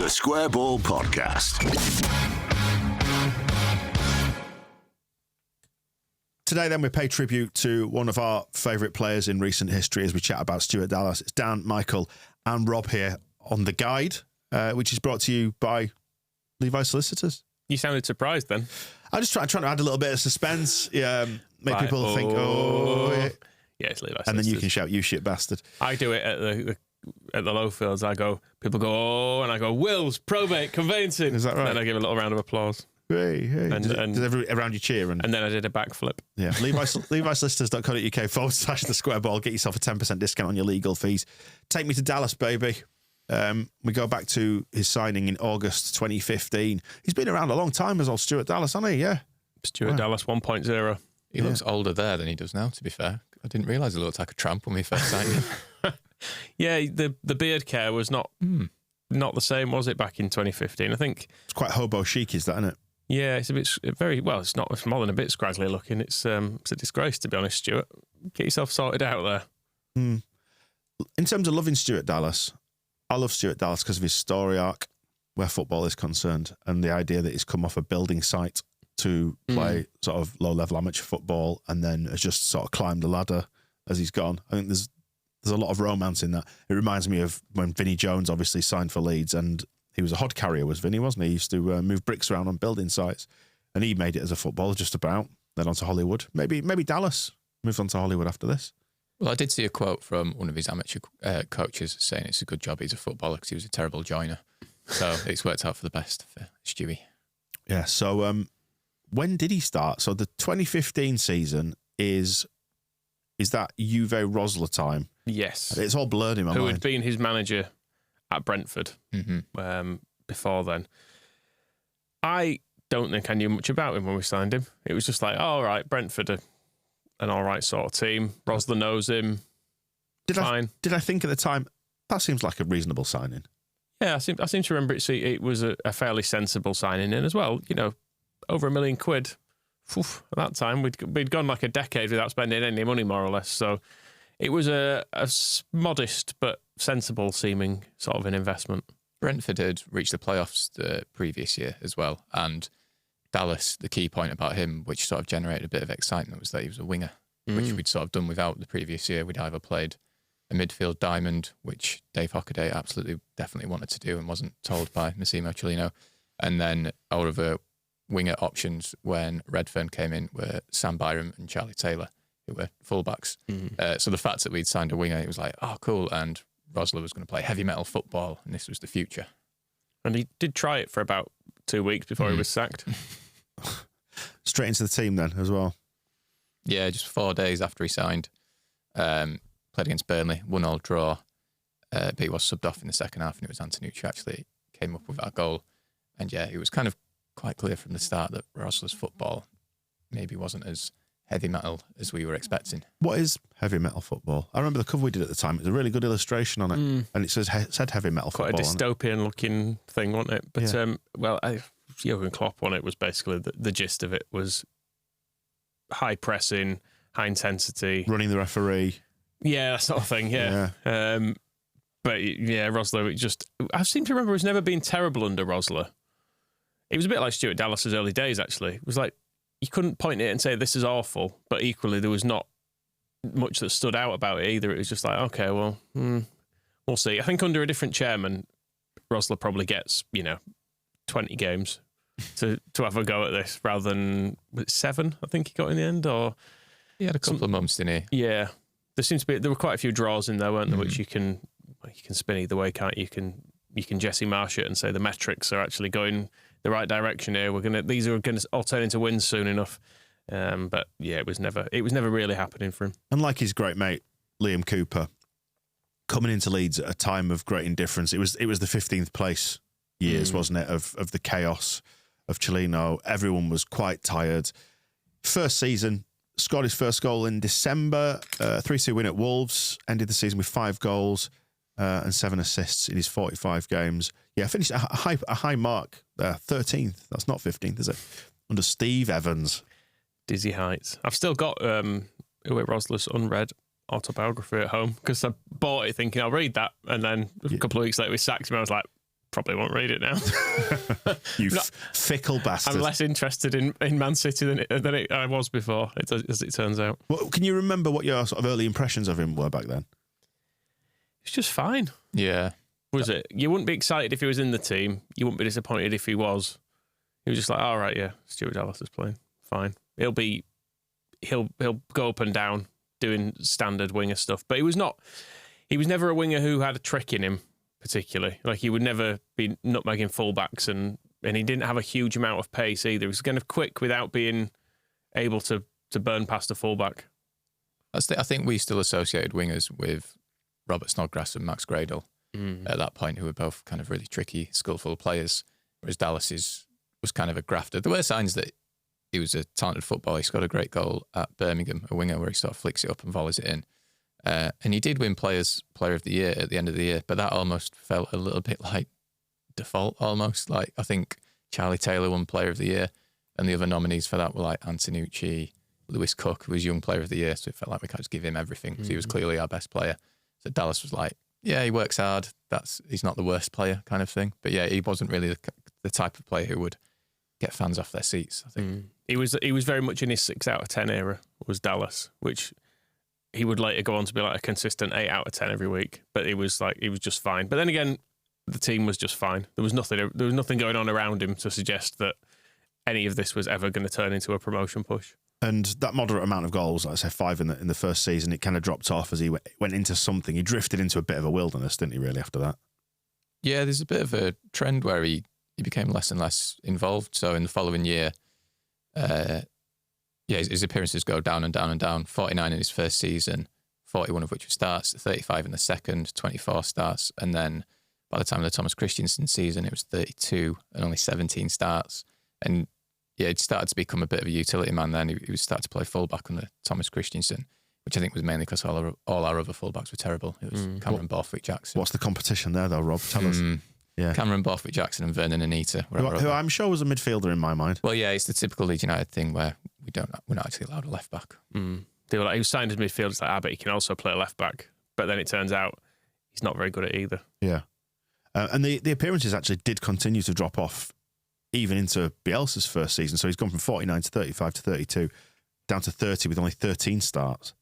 The Square Ball Podcast. Today, then, we pay tribute to one of our favourite players in recent history as we chat about Stuart Dallas. It's Dan, Michael and Rob here on The Guide, which is brought to you by Levi's Solicitors. You sounded surprised then. I just trying to add a little bit of suspense, make Like, people think, Yeah, it's Levi's and then you Solicitors. can shout, you shit bastard. I do it at the low fields. People go, oh, and I go, wills, probate, conveyancing. Is that right? And then I give a little round of applause. Hey. And- Does and- everyone around you cheer? And then I did a backflip. yeah, levisolicitors.co.uk/the square ball. Get yourself a 10% discount on your legal fees. Take me to Dallas, baby. We go back to his signing in August 2015. He's been around a long time as old Stuart Dallas, hasn't he? Yeah. Stuart Dallas 1.0. He looks older there than he does now, to be fair. I didn't realise he looked like a tramp when we first signed him. Yeah, the beard care was not the same, was it, back in 2015? I think. It's quite hobo chic, is that, isn't it? Yeah, it's a bit very well. It's more than a bit scraggly looking. It's a disgrace, to be honest, Stuart. Get yourself sorted out there. In terms of loving Stuart Dallas, I love Stuart Dallas because of his story arc where football is concerned and the idea that he's come off a building site to play sort of low-level amateur football and then has just sort of climbed the ladder as he's gone. I think there's a lot of romance in that. It reminds me of when Vinnie Jones obviously signed for Leeds, and he was a hod carrier, was Vinnie, wasn't he? He used to move bricks around on building sites, and he made it as a footballer just about, then on to Hollywood. Maybe Dallas moved on to Hollywood after this. Well, I did see a quote from one of his amateur coaches saying it's a good job he's a footballer because he was a terrible joiner. So it's worked out for the best for Stewie. Yeah, so when did he start? So the 2015 season is that Juve Rosler time? Yes. It's all blurred in my Who mind. had been his manager at Brentford before then. I don't think I knew much about him when we signed him. It was just like, all right, Brentford are an all right sort of team. Rosler knows him. Fine. Did I think at the time, that seems like a reasonable signing? Yeah, I seem to remember it was a fairly sensible signing in as well. You know, over £1 million. At that time, we'd gone like a decade without spending any money, more or less. So it was a modest but sensible seeming sort of an investment. Brentford had reached the playoffs the previous year as well. And Dallas, the key point about him, which sort of generated a bit of excitement, was that he was a winger, which we'd sort of done without the previous year. We'd either played a midfield diamond, which Dave Hockaday absolutely definitely wanted to do and wasn't told by Massimo Cellino. And then our other winger options when Redfern came in were Sam Byram and Charlie Taylor, who were fullbacks. So the fact that we'd signed a winger, it was like, oh, cool. And Rosler was going to play heavy metal football, and this was the future. And he did try it for about 2 weeks before he was sacked. Straight into the team then as well. Yeah, just 4 days after he signed. Played against Burnley, 1-1 draw. But he was subbed off in the second half, and it was Antonucci who actually came up with that goal. And yeah, it was kind of quite clear from the start that Rosler's football maybe wasn't as heavy metal as we were expecting. What is heavy metal football? I remember the cover we did at the time. It was a really good illustration on it, and it said heavy metal Quite football. a dystopian-looking thing, wasn't it? But Yeah. Jurgen Klopp on it was basically the gist of it was high pressing, high intensity, Running the referee. Yeah, that sort of thing. Yeah. But yeah, Rosler. I seem to remember it's never been terrible under Rosler. It was a bit like Stuart Dallas's early days. Actually, it was like you couldn't point it and say this is awful, but equally there was not much that stood out about it either. It was just like, okay, well, we'll see. I think under a different chairman, Rosler probably gets 20 games to have a go at this rather than 7. I think he got in the end, or He had a couple of months, didn't he? Yeah, there were quite a few draws in there, weren't there, which you can spin either way, can't you? You can Jesse Marsh it and say the metrics are actually going the right direction here. These are going to all turn into wins soon enough. But yeah, it was never really happening for him. And like his great mate Liam Cooper, coming into Leeds at a time of great indifference. It was the 15th place years, wasn't it, of the chaos of Cellino. Everyone was quite tired. First season, scored his first goal in December, 3-2 win at Wolves, ended the season with 5 goals and 7 assists in his 45 games. Yeah, finished a high mark, 13th. That's not 15th, is it? Under Steve Evans. Dizzy heights. I've still got Uwe Rosler's unread autobiography at home because I bought it thinking I'll read that, and then a couple of weeks later we sacked him. I was like, probably won't read it now. You fickle bastard. I'm less interested in Man City than I was before, as it turns out. Well, can you remember what your sort of early impressions of him were back then? It's just fine. Yeah. Was it? You wouldn't be excited if he was in the team. You wouldn't be disappointed if he was. He was just like, all right, yeah, Stuart Dallas is playing. Fine. He'll go up and down doing standard winger stuff. But he was never a winger who had a trick in him, particularly. Like, he would never be nutmegging fullbacks, and he didn't have a huge amount of pace either. He was kind of quick without being able to burn past a fullback. I think we still associated wingers with Robert Snodgrass and Max Gradle at that point, who were both kind of really tricky, skillful players, whereas Dallas was kind of a grafter. There were signs that he was a talented footballer. He scored a great goal at Birmingham, a winger where he sort of flicks it up and volleys it in. And he did win Player of the Year at the end of the year, but that almost felt a little bit like default, almost. Like, I think Charlie Taylor won Player of the Year, and the other nominees for that were like Antonucci, Lewis Cook, who was Young Player of the Year, so it felt like we could just give him everything because he was clearly our best player. So Dallas was like, yeah, he works hard. He's not the worst player kind of thing. But yeah, he wasn't really the type of player who would get fans off their seats, I think. He was very much in his 6 out of 10 era, was Dallas, which he would later go on to be like a consistent 8 out of 10 every week. But he was just fine. But then again, the team was just fine. There was nothing going on around him to suggest that any of this was ever going to turn into a promotion push. And that moderate amount of goals, like I say, 5 in the first season, it kind of dropped off as he went into something. He drifted into a bit of a wilderness, didn't he, really, after that? Yeah, there's a bit of a trend where he became less and less involved. So in the following year, his appearances go down and down and down. 49 in his first season, 41 of which were starts, 35 in the second, 24 starts. And then by the time of the Thomas Christiansen season, it was 32 and only 17 starts. And yeah, he'd started to become a bit of a utility man then. He was starting to play fullback under Thomas Christiansen, which I think was mainly because all our other fullbacks were terrible. It was Cameron Borthwick-Jackson. What's the competition there, though, Rob? Tell us. Yeah, Cameron Borthwick-Jackson and Vernon Anita. Who I'm sure was a midfielder in my mind. Well, yeah, it's the typical Leeds United thing where we're not actually allowed a left back. They were like, he was signed as midfielder. It's like, but he can also play left back. But then it turns out he's not very good at either. Yeah, and the appearances actually did continue to drop off, even into Bielsa's first season. So he's gone from 49 to 35 to 32, down to 30 with only 13 starts.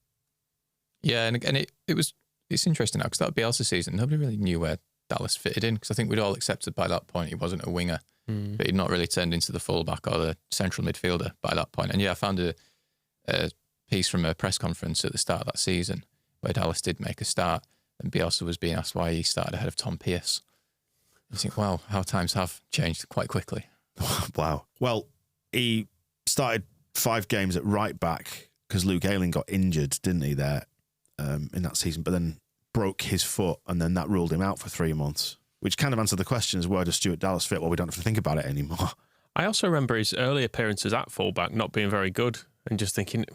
Yeah, and it's interesting now because that Bielsa season, nobody really knew where Dallas fitted in, because I think we'd all accepted by that point he wasn't a winger, but he'd not really turned into the fullback or the central midfielder by that point. And yeah, I found a piece from a press conference at the start of that season where Dallas did make a start, and Bielsa was being asked why he started ahead of Tom Pearce. You think, wow, how times have changed quite quickly. Wow. Well, he started 5 games at right back because Luke Ayling got injured, didn't he, there in that season, but then broke his foot, and then that ruled him out for 3 months, which kind of answered the question is, where does Stuart Dallas fit? Well, we don't have to think about it anymore. I also remember his early appearances at fullback not being very good, and just thinking,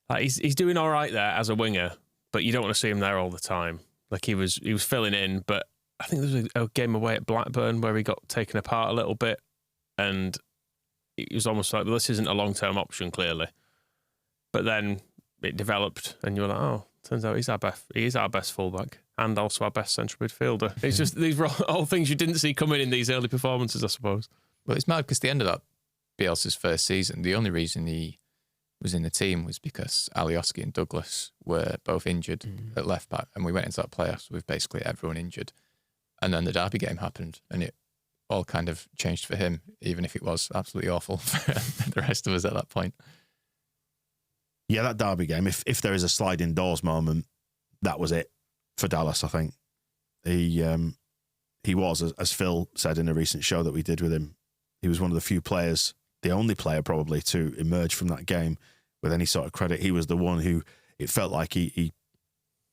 like, he's doing all right there as a winger, but you don't want to see him there all the time. Like, he was filling in, but I think there was a game away at Blackburn where he got taken apart a little bit, and it was almost like, well, this isn't a long-term option, clearly. But then it developed, and you were like, oh, turns out he is our best fullback and also our best central midfielder. It's just, these were all things you didn't see coming in these early performances, I suppose. Well, it's mad because the end of that Bielsa's first season, the only reason he was in the team was because Alioski and Douglas were both injured at left back, and we went into that playoffs with basically everyone injured. And then the Derby game happened, and it all kind of changed for him, even if it was absolutely awful for the rest of us at that point. Yeah, that Derby game, if there is a sliding doors moment, that was it for Dallas, I think. He was, as Phil said in a recent show that we did with him, he was one of the few players, the only player probably, to emerge from that game with any sort of credit. He was the one who, it felt like he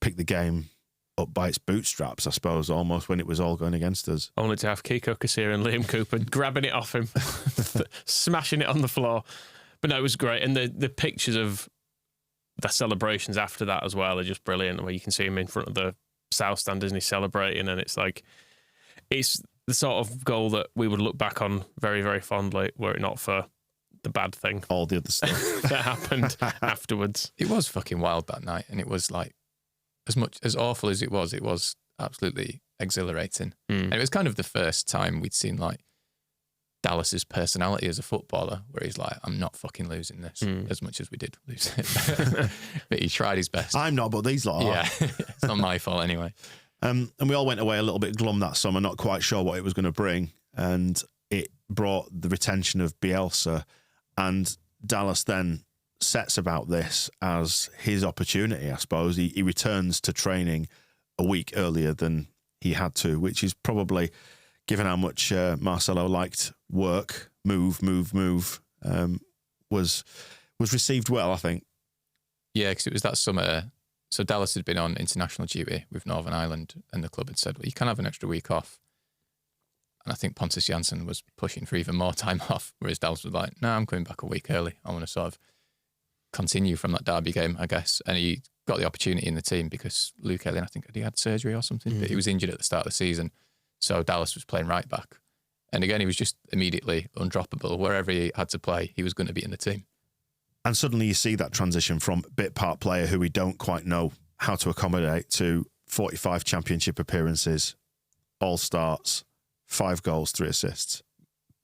picked the game up by its bootstraps, I suppose, almost, when it was all going against us. Only to have Kiko Casilla and Liam Cooper grabbing it off him, smashing it on the floor. But no, it was great. And the pictures of the celebrations after that as well are just brilliant, where you can see him in front of the South Stand, isn't he, celebrating, and it's like, it's the sort of goal that we would look back on very, very fondly, were it not for the bad thing. All the other stuff that happened afterwards. It was fucking wild that night, and it was like, as awful as it was absolutely exhilarating. And it was kind of the first time we'd seen like Dallas's personality as a footballer, where he's like, I'm not fucking losing this, as much as we did lose it. But he tried his best. I'm not, but these lot are. Yeah, it's not my fault anyway. And we all went away a little bit glum that summer, not quite sure what it was going to bring. And it brought the retention of Bielsa. And Dallas then sets about this as his opportunity, I suppose. He returns to training a week earlier than he had to, which is probably, given how much Marcelo liked work, move, was received well, I think. Yeah, because it was that summer. So Dallas had been on international duty with Northern Ireland, and the club had said, well, you can have an extra week off. And I think Pontus Jansson was pushing for even more time off, whereas Dallas was like, no, I'm coming back a week early. I want to sort of continue from that derby game, I guess. And he got the opportunity in the team because Luke Elland, I think, he had surgery or something, but he was injured at the start of the season. So Dallas was playing right back. And again, he was just immediately undroppable. Wherever he had to play, he was going to be in the team. And suddenly you see that transition from bit part player who we don't quite know how to accommodate to 45 championship appearances, all starts, 5 goals, 3 assists.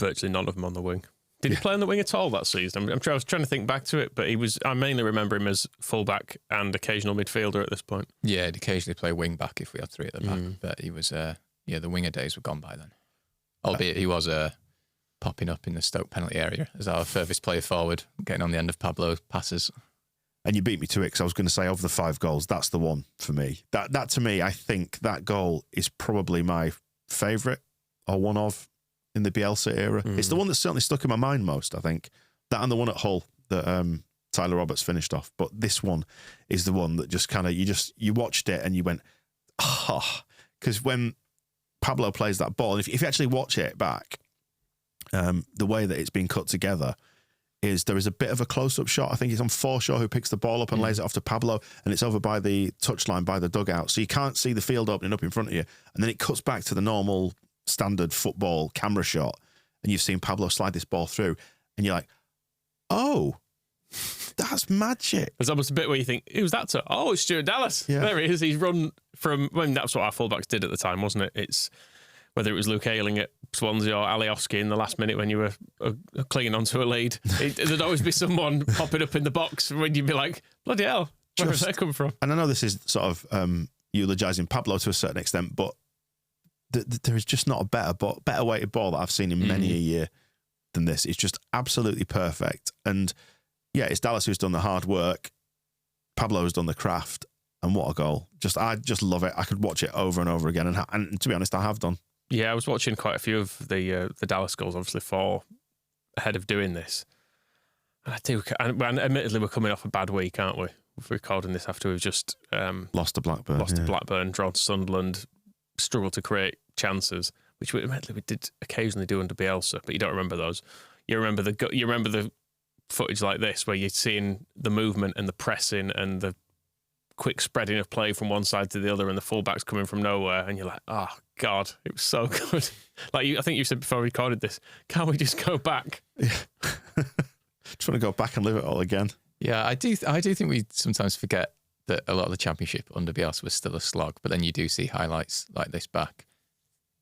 Virtually none of them on the wing. Did he play on the wing at all that season? I was trying to think back to it, but I mainly remember him as fullback and occasional midfielder at this point. Yeah, he'd occasionally play wing back if we had 3 at the back, but he was, the winger days were gone by then. Albeit he was popping up in the Stoke penalty area as our furthest player forward, getting on the end of Pablo's passes. And you beat me to it because I was going to say, of the 5 goals, that's the one for me. That to me, I think that goal is probably my favourite, or one of, in the Bielsa era. It's the one that's certainly stuck in my mind most, I think. That and the one at Hull that Tyler Roberts finished off. But this one is the one that just kind of, you watched it and you went, because when Pablo plays that ball, and if you actually watch it back, the way that it's been cut together is there is a bit of a close-up shot. I think it's on Forshaw who picks the ball up and lays it off to Pablo, and it's over by the touchline, by the dugout. So you can't see the field opening up in front of you. And then it cuts back to the normal standard football camera shot, and you've seen Pablo slide this ball through, and you're like, oh, that's magic. There's almost a bit where you think, who's that to? Oh, it's Stuart Dallas. Yeah. There he is. He's run from, that's what our fullbacks did at the time, wasn't it? It's whether it was Luke Ayling at Swansea or Alioski in the last minute when you were clinging onto a lead. There'd always be someone popping up in the box when you'd be like, bloody hell, where did that come from? And I know this is sort of eulogising Pablo to a certain extent, but there is just not a better weighted ball that I've seen in many a year than this. It's just absolutely perfect. And yeah, it's Dallas who's done the hard work. Pablo has done the craft. And what a goal. I just love it. I could watch it over and over again. And to be honest, I have done. Yeah, I was watching quite a few of the Dallas goals, obviously, ahead of doing this. And admittedly, we're coming off a bad week, aren't we? We're recording this after we've just lost to Blackburn. To Blackburn, drawn to Sunderland, struggled to create chances, which we did occasionally do under Bielsa, but you don't remember those. You remember the footage like this, where you're seeing the movement and the pressing and the quick spreading of play from one side to the other, and the fullbacks coming from nowhere, and you're like, oh God, it was so good. Like I think you said before we recorded this, can't we just go back? Yeah. Just want to go back and live it all again. Yeah, I do think we sometimes forget that a lot of the Championship under Bielsa was still a slog, but then you do see highlights like this back,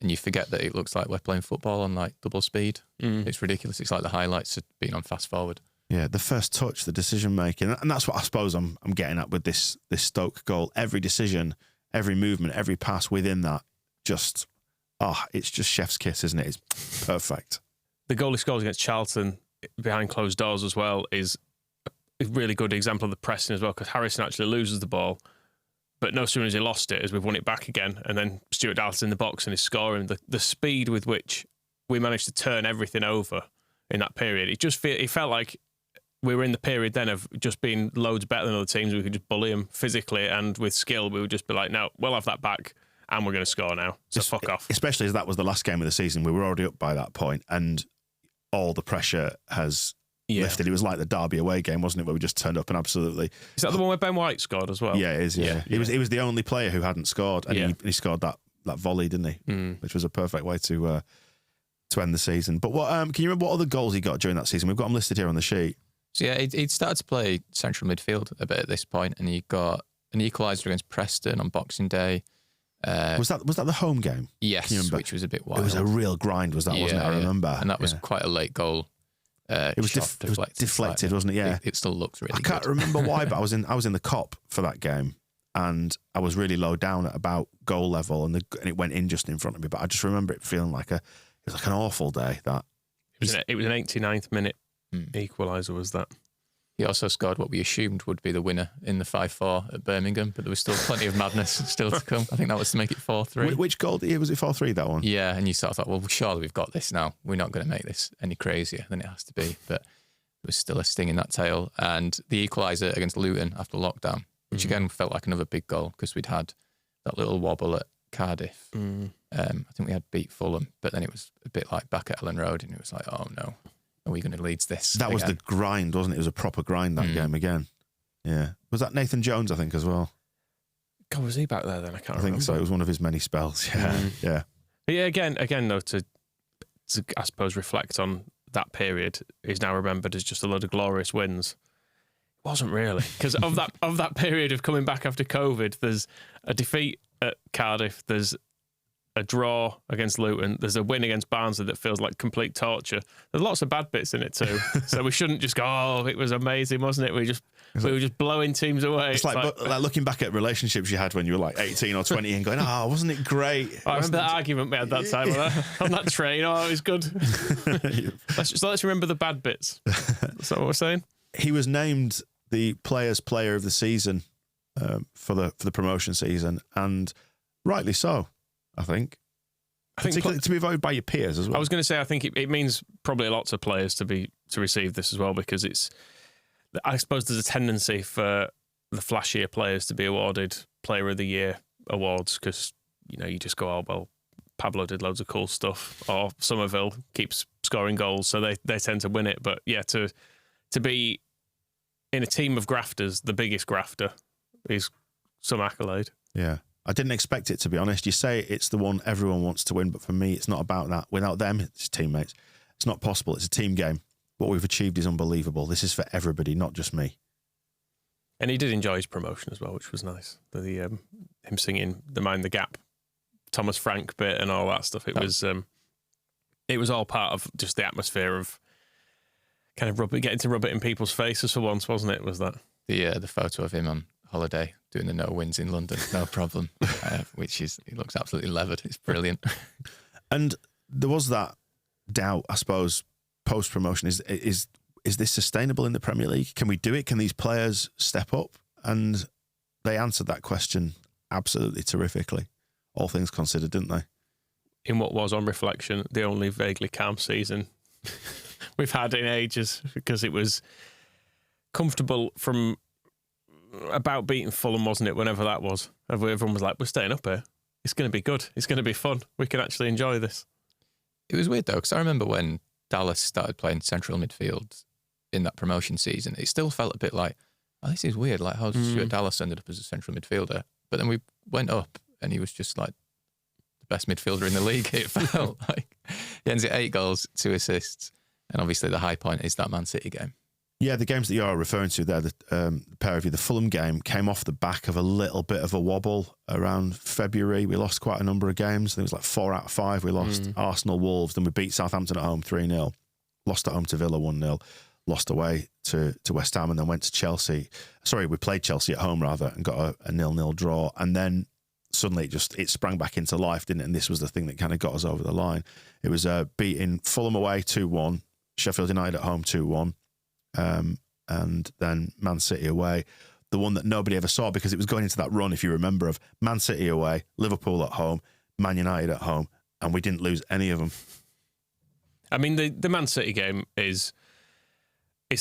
and you forget that it looks like we're playing football on like double speed. It's ridiculous. It's like the highlights have been on fast forward. Yeah, the first touch, the decision making, and that's what I suppose I'm getting at with this Stoke goal. Every decision, every movement, every pass within that, it's just chef's kiss, isn't it? It's perfect. The goal he scores against Charlton behind closed doors as well is a really good example of the pressing as well, because Harrison actually loses the ball, but no sooner as he lost it, as we've won it back again, and then Stuart Dallas in the box and is scoring. The speed with which we managed to turn everything over in that period, it felt like we were in the period then of just being loads better than other teams. We could just bully them physically, and with skill, we would just be like, no, we'll have that back and we're going to score now. So fuck off. Especially as that was the last game of the season. We were already up by that point, and all the pressure has lifted. It was like the Derby away game, wasn't it, where we just turned up and absolutely... Is that the one where Ben White scored as well? Yeah, it is, yeah. He was the only player who hadn't scored, and he scored that volley, didn't he? Which was a perfect way to end the season. But what can you remember what other goals he got during that season? We've got them listed here on the sheet. So yeah, he'd started to play central midfield a bit at this point, and he got an equaliser against Preston on Boxing Day, Was that the home game? Yes, which was a bit wild. It was a real grind, wasn't it? I remember. And that was quite a late goal. It was deflected, wasn't it? Yeah. It still looked really good. I can't remember why, but I was in the Cop for that game, and I was really low down at about goal level, and it went in just in front of me. But I just remember it feeling like an awful day. That it was an 89th minute equaliser. Was that? He also scored what we assumed would be the winner in the 5-4 at Birmingham, but there was still plenty of madness still to come. I think that was to make it 4-3. Which goal? Was it 4-3, that one? Yeah, and you sort of thought, well, surely we've got this now. We're not going to make this any crazier than it has to be. But there was still a sting in that tail. And the equaliser against Luton after lockdown, which again felt like another big goal because we'd had that little wobble at Cardiff. I think we had beat Fulham, but then it was a bit like back at Elland Road, and it was like, oh no. Are we going to Leeds this? That was the grind, wasn't it? It was a proper grind, that game again. Yeah. Was that Nathan Jones, I think, as well? God, was he back there then? I can't remember. I think so. It was one of his many spells. Yeah. Yeah. But yeah, again, though, to I suppose reflect on that period is now remembered as just a load of glorious wins. It wasn't really. Because of that period of coming back after COVID, there's a defeat at Cardiff, there's a draw against Luton, there's a win against Barnsley that feels like complete torture. There's lots of bad bits in it too. So we shouldn't just go, oh, it was amazing, wasn't it? We were just blowing teams away. It's like looking back at relationships you had when you were like 18 or 20 and going, oh, wasn't it great? I remember that argument we had that time on that train. Oh, it was good. Let's remember the bad bits. Is that what we're saying? He was named the Players' Player of the Season for the promotion season, and rightly so. I think particularly to be voted by your peers as well. I was going to say, I think it means probably lots of players to receive this as well, because I suppose there's a tendency for the flashier players to be awarded Player of the Year awards because you just go, oh well, Pablo did loads of cool stuff, or Somerville keeps scoring goals, so they tend to win it. But yeah, to be in a team of grafters, the biggest grafter is some accolade. Yeah. I didn't expect it, to be honest. You say it's the one everyone wants to win, but for me, it's not about that. Without them, it's teammates. It's not possible. It's a team game. What we've achieved is unbelievable. This is for everybody, not just me. And he did enjoy his promotion as well, which was nice. Him singing the Mind the Gap, Thomas Frank bit and all that stuff. It was all part of just the atmosphere of kind of getting to rub it in people's faces for once, wasn't it? Was that the photo of him on holiday doing the no wins in London, no problem, he looks absolutely levered. It's brilliant. And there was that doubt, I suppose, post promotion. Is this sustainable in the Premier League? Can we do it? Can these players step up? And they answered that question absolutely terrifically, all things considered, didn't they? In what was, on reflection, the only vaguely calm season we've had in ages, because it was comfortable from about beating Fulham, wasn't it? Whenever that was, everyone was like, "We're staying up here. It's going to be good. It's going to be fun. We can actually enjoy this." It was weird though, because I remember when Dallas started playing central midfield in that promotion season, it still felt a bit like, "Oh, this is weird. Like how Stuart Dallas ended up as a central midfielder." But then we went up, and he was just like the best midfielder in the league. It felt like he ends at 8 goals, 2 assists, and obviously the high point is that Man City game. Yeah, the games that you are referring to there, the pair of you, the Fulham game came off the back of a little bit of a wobble around February. We lost quite a number of games. There was like 4 out of 5. We lost Arsenal, Wolves, then we beat Southampton at home 3-0, lost at home to Villa 1-0, lost away to West Ham, and then went to Chelsea. Sorry, we played Chelsea at home rather and got a 0-0 draw. And then suddenly it sprang back into life, didn't it? And this was the thing that kind of got us over the line. It was beating Fulham away 2-1, Sheffield United at home 2-1. And then Man City away, the one that nobody ever saw because it was going into that run, if you remember, of Man City away, Liverpool at home, Man United at home, and we didn't lose any of them. I mean, the Man City game it's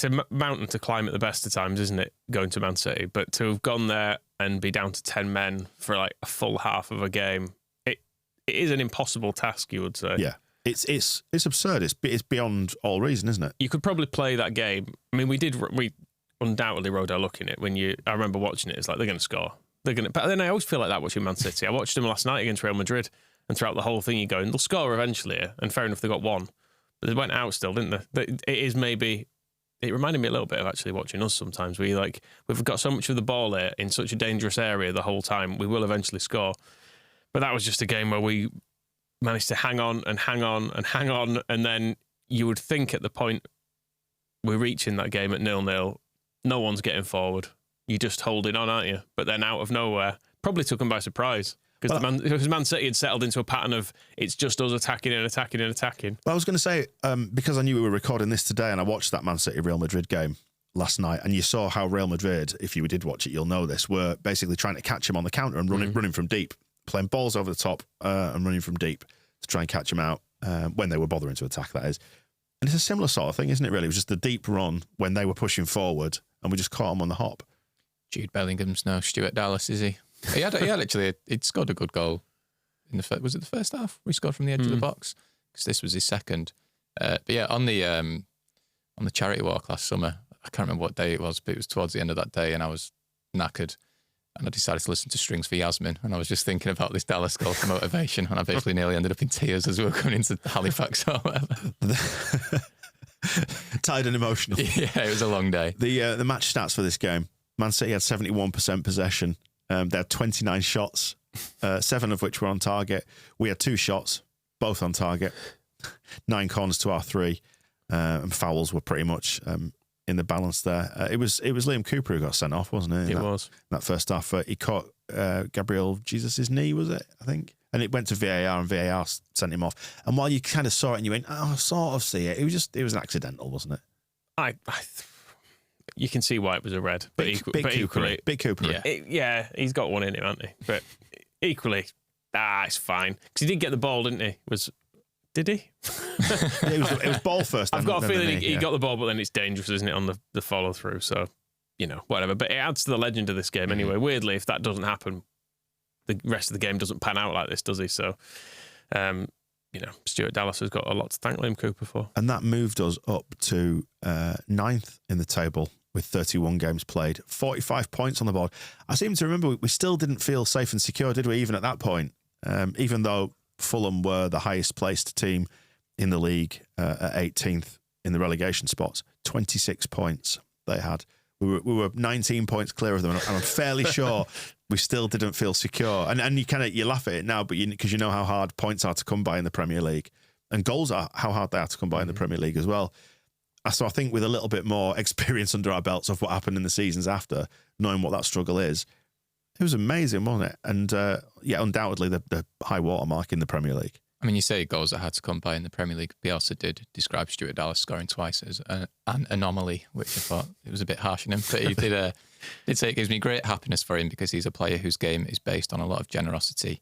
a mountain to climb at the best of times, isn't it, going to Man City? But to have gone there and be down to 10 men for like a full half of a game, it is an impossible task, you would say. Yeah. It's absurd. It's beyond all reason, isn't it? You could probably play that game. I mean, we undoubtedly rode our luck in it. I remember watching it. It's like they're going to score. But then I always feel like that watching Man City. I watched them last night against Real Madrid, and throughout the whole thing, you go, and they'll score eventually. And fair enough, they got one, but they went out still, didn't they? It reminded me a little bit of actually watching us sometimes. We've got so much of the ball here in such a dangerous area the whole time. We will eventually score. But that was just a game where we managed to hang on and hang on and hang on. And then you would think at the point we're reaching that game at 0-0, no one's getting forward. You're just holding on, aren't you? But then out of nowhere, probably took them by surprise. Because Man City had settled into a pattern of it's just us attacking and attacking and attacking. Well, I was going to say, because I knew we were recording this today and I watched that Man City-Real Madrid game last night, and you saw how Real Madrid, if you did watch it, you'll know this, were basically trying to catch him on the counter and running from deep, playing balls over the top and running from deep to try and catch him out when they were bothering to attack, that is. And it's a similar sort of thing, isn't it, really? It was just the deep run when they were pushing forward and we just caught them on the hop. Jude Bellingham's no Stuart Dallas, is he? He'd scored a good goal. Was it the first half? We scored from the edge of the box because this was his second. But yeah, on the charity walk last summer, I can't remember what day it was, but it was towards the end of that day, and I was knackered, and I decided to listen to Strings for Yasmin, and I was just thinking about this Dallas goal for motivation, and I basically nearly ended up in tears as we were coming into Halifax or whatever. Tired and emotional. Yeah, it was a long day. The match stats for this game: Man City had 71% possession. They had 29 shots, 7 of which were on target. We had 2 shots, both on target. 9 corners to our 3, and fouls were pretty much in the balance there. It was Liam Cooper who got sent off, wasn't it? It was. In that first half. He caught Gabriel Jesus' knee, was it? I think. And it went to VAR, and VAR sent him off. And while you kind of saw it and you went, oh, I sort of see it, it was an accidental, wasn't it? You can see why it was a red. But equally... Big Cooper. Yeah, he's got one in him, hasn't he? But equally, it's fine. Because he did get the ball, didn't he? Did he? It was ball first. I've got a feeling he got the ball, but then it's dangerous, isn't it, on the follow through? So, whatever. But it adds to the legend of this game anyway. Weirdly, if that doesn't happen, the rest of the game doesn't pan out like this, does he? So, Stuart Dallas has got a lot to thank Liam Cooper for. And that moved us up to 9th in the table with 31 games played, 45 points on the board. I seem to remember we still didn't feel safe and secure, did we, even at that point? Even though Fulham were the highest placed team in the league at 18th in the relegation spots, 26 points they had. We were 19 points clear of them, and I'm fairly sure we still didn't feel secure. And you laugh at it now, but because you know how hard points are to come by in the Premier League, and goals are how hard they are to come by in the Premier League as well. So I think with a little bit more experience under our belts of what happened in the seasons after, knowing what that struggle is, it was amazing, wasn't it? And undoubtedly the high watermark in the Premier League. I mean, you say goals that had to come by in the Premier League. Bielsa did describe Stuart Dallas scoring twice as an anomaly, which I thought it was a bit harsh on him. But he did say it gives me great happiness for him because he's a player whose game is based on a lot of generosity.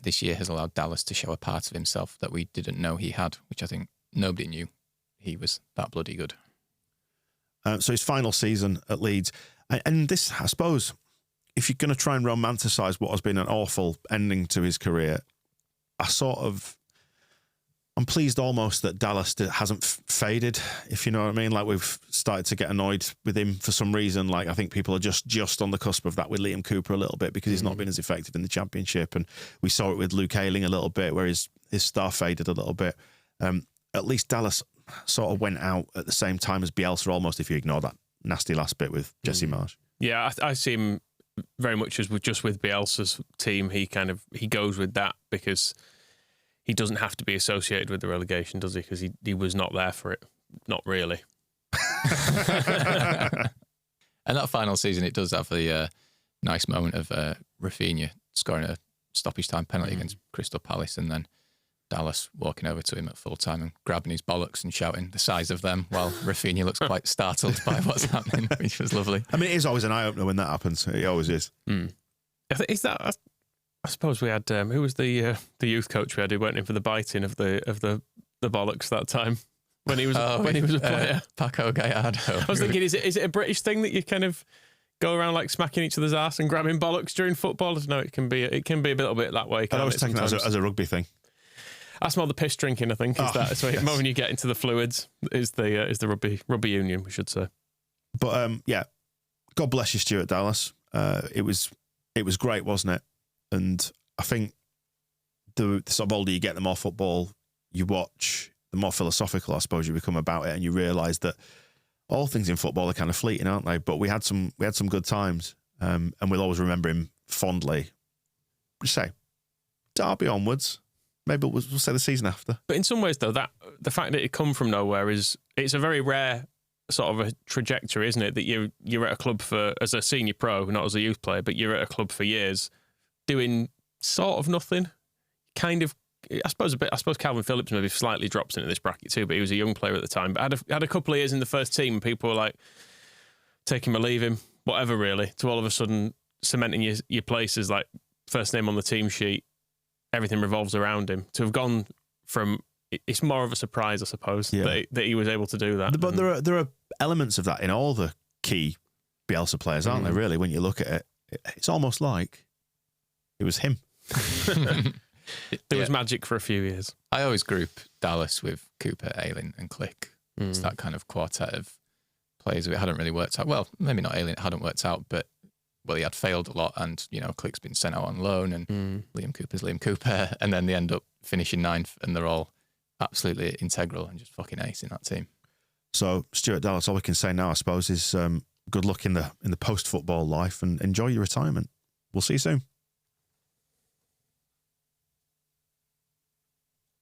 This year has allowed Dallas to show a part of himself that we didn't know he had, which I think nobody knew he was that bloody good. So his final season at Leeds. And this, I suppose, if you're going to try and romanticise what has been an awful ending to his career, I'm pleased almost that Dallas hasn't faded, if you know what I mean. Like, we've started to get annoyed with him for some reason. Like, I think people are just on the cusp of that with Liam Cooper a little bit because he's not been as effective in the Championship. And we saw it with Luke Ayling a little bit where his star faded a little bit. At least Dallas sort of went out at the same time as Bielsa almost, if you ignore that nasty last bit with Jesse Marsch. Yeah, I see him very much as with Bielsa's team. He goes with that because he doesn't have to be associated with the relegation, does he? Because he was not there for it. Not really. And that final season, it does have the nice moment of Rafinha scoring a stoppage time penalty against Crystal Palace, and then Dallas walking over to him at full time and grabbing his bollocks and shouting the size of them while Rafinha looks quite startled by what's happening, which was lovely. I mean, it is always an eye-opener when that happens. It always is. Is that... I suppose we had... who was the youth coach we had who went in for the biting of the bollocks that time when he was a player? Paco Gallardo. I was thinking, is it a British thing that you kind of go around like smacking each other's ass and grabbing bollocks during football? No, it can be a little bit that way. I was taking that as a rugby thing. That's more the piss drinking, I think. Yes. More when you get into the fluids is the rugby union, we should say. But God bless you, Stuart Dallas. It was great, wasn't it? And I think the sort of older you get, the more football you watch, the more philosophical, I suppose, you become about it, and you realise that all things in football are kind of fleeting, aren't they? But we had some good times, and we'll always remember him fondly. Just say, Derby onwards. Maybe we'll say the season after. But in some ways, though, that the fact that it come from nowhere it's a very rare sort of a trajectory, isn't it? That you're at a club as a senior pro, not as a youth player, but you're at a club for years, doing sort of nothing. Kind of, I suppose Calvin Phillips maybe slightly drops into this bracket too, but he was a young player at the time. But had a couple of years in the first team, and people were like, take him or leave him, whatever, really. To all of a sudden cementing your place as like first name on the team sheet. Everything revolves around him. To have gone from, it's more of a surprise, I suppose, that he was able to do that. But there are elements of that in all the key Bielsa players, aren't there? Really, when you look at it, it's almost like it was him. There was magic for a few years. I always group Dallas with Cooper, Ayling, and Click. It's that kind of quartet of players who it hadn't really worked out. Well, maybe not Ayling, it hadn't worked out, but he had failed a lot, and Click's been sent out on loan, and Liam Cooper, and then they end up finishing 9th, and they're all absolutely integral and just fucking ace in that team. So Stuart Dallas, all we can say now, I suppose, is good luck in the post-football life, and enjoy your retirement. We'll see you soon.